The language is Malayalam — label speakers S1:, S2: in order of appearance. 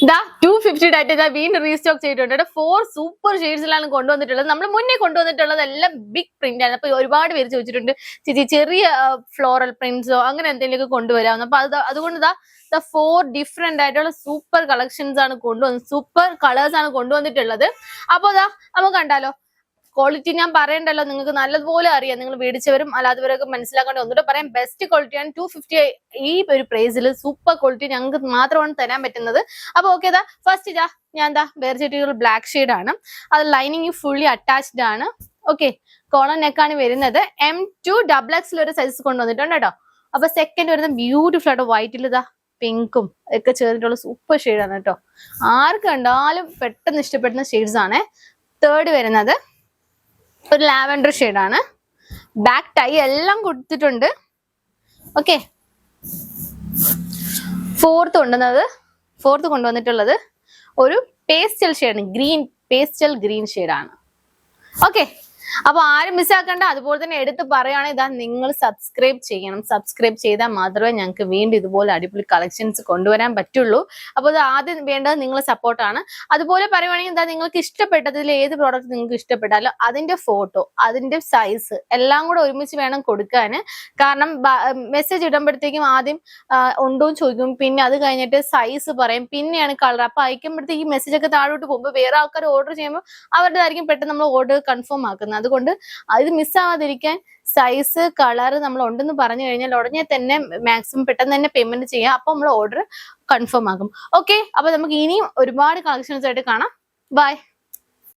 S1: ദാ 250 ആയിട്ട് ഇതാ വീണ്ടും റീസ്റ്റോക്ക് ചെയ്തിട്ടുണ്ട്. 4 സൂപ്പർ ഷെയ്ഡ്സിലാണ് കൊണ്ടുവന്നിട്ടുള്ളത്. നമ്മൾ മുന്നേ കൊണ്ടുവന്നിട്ടുള്ളത് എല്ലാം ബിഗ് പ്രിന്റ് ആണ്. അപ്പൊ ഒരുപാട് പേര് ചോദിച്ചിട്ടുണ്ട് ചേച്ചി ചെറിയ ഫ്ലോറൽ പ്രിന്റ്സോ അങ്ങനെ എന്തെങ്കിലുമൊക്കെ കൊണ്ടുവരാം. അപ്പൊ അതുകൊണ്ട് ഇതാ 4 ഡിഫറെന്റ് ആയിട്ടുള്ള സൂപ്പർ കളക്ഷൻസ് ആണ് സൂപ്പർ കളേഴ്സ് ആണ് കൊണ്ടുവന്നിട്ടുള്ളത്. അപ്പൊ ഇതാ നമുക്ക് കണ്ടാലോ. ക്വാളിറ്റി ഞാൻ പറയണ്ടല്ലോ, നിങ്ങൾക്ക് നല്ലതുപോലെ അറിയാം. നിങ്ങൾ മേടിച്ചവരും അല്ലാത്തവരൊക്കെ മനസ്സിലാക്കേണ്ട ഒന്നുകൂടെ പറയാം. ബെസ്റ്റ് ക്വാളിറ്റിയാണ്. 250 ഈ ഒരു പ്രൈസിൽ സൂപ്പർ ക്വാളിറ്റി ഞങ്ങൾക്ക് മാത്രമാണ് തരാൻ പറ്റുന്നത്. അപ്പൊ ഓക്കെ, ഇതാ ഫസ്റ്റ് ഇതാ ഞാൻ വേർചെറ്റിയുള്ള ബ്ലാക്ക് ഷെയ്ഡ് ആണ്. അത് ലൈനിങ് ഫുള്ളി അറ്റാച്ച്ഡ് ആണ്. ഓക്കെ, കോളർ നെക്കാണ് വരുന്നത്. M2 XXL ഒരു സൈസ് കൊണ്ടുവന്നിട്ടുണ്ട് കേട്ടോ. അപ്പൊ സെക്കൻഡ് വരുന്നത് ബ്യൂട്ടിഫുൾ ആയിട്ട് വൈറ്റിൽ ഇതാ പിങ്കും ഒക്കെ ചേർന്നിട്ടുള്ള സൂപ്പർ ഷെയ്ഡാണ് കേട്ടോ. ആർക്ക് കണ്ടാലും പെട്ടെന്ന് ഇഷ്ടപ്പെടുന്ന ഷെയ്ഡ്സ് ആണ്. തേർഡ് വരുന്നത് ഒരു ലാവൻഡർ ഷെയ്ഡാണ്. ബാക്ക് ടൈ എല്ലാം കൊടുത്തിട്ടുണ്ട്. ഓക്കെ, ഫോർത്ത് കൊണ്ടുവന്നിട്ടുള്ളത് ഒരു പേസ്റ്റൽ ഷെയ്ഡ്, പേസ്റ്റൽ ഗ്രീൻ ഷെയ്ഡാണ്. ഓക്കെ, അപ്പൊ ആരും മിസ്സാക്കണ്ട. അതുപോലെ തന്നെ എടുത്ത് പറയുകയാണെങ്കിൽ ഇതാ നിങ്ങൾ സബ്സ്ക്രൈബ് ചെയ്യണം. സബ്സ്ക്രൈബ് ചെയ്താൽ മാത്രമേ ഞങ്ങൾക്ക് വീണ്ടും ഇതുപോലെ അടിപൊളി കളക്ഷൻസ് കൊണ്ടുവരാൻ പറ്റുള്ളൂ. അപ്പോൾ ഇത് ആദ്യം വേണ്ടത് നിങ്ങളെ സപ്പോർട്ടാണ്. അതുപോലെ പറയുവാണെങ്കിൽ എന്താ നിങ്ങൾക്ക് ഇഷ്ടപ്പെട്ടതിൽ ഏത് പ്രോഡക്റ്റ് നിങ്ങൾക്ക് ഇഷ്ടപ്പെട്ടാലും അതിന്റെ ഫോട്ടോ, അതിന്റെ സൈസ് എല്ലാം കൂടെ ഒരുമിച്ച് വേണം കൊടുക്കാൻ. കാരണം മെസ്സേജ് ഇടുമ്പോഴത്തേക്കും ആദ്യം ഉണ്ടോ എന്ന് ചോദിക്കും, പിന്നെ അത് കഴിഞ്ഞിട്ട് സൈസ് പറയും, പിന്നെയാണ് കളർ. അപ്പൊ അയക്കുമ്പോഴത്തേക്ക് ഈ മെസ്സേജ് ഒക്കെ താഴോട്ട് പോകുമ്പോൾ വേറെ ആൾക്കാർ ഓർഡർ ചെയ്യുമ്പോൾ അവരുടേതായിരിക്കും പെട്ടെന്ന് നമ്മൾ ഓർഡർ കൺഫേം ആക്കുന്നത്. അതുകൊണ്ട് ഇത് മിസ്സാവാതിരിക്കാൻ സൈസ് കളർ നമ്മൾ ഉണ്ടെന്ന് പറഞ്ഞു കഴിഞ്ഞാൽ ഉടനെ തന്നെ മാക്സിമം പെട്ടെന്ന് തന്നെ പേയ്മെന്റ് ചെയ്യാം. അപ്പൊ നമ്മൾ ഓർഡർ കൺഫേം ആകും. ഓക്കെ, അപ്പൊ നമുക്ക് ഇനിയും ഒരുപാട് കളക്ഷൻസ് ആയിട്ട് കാണാം. ബൈ.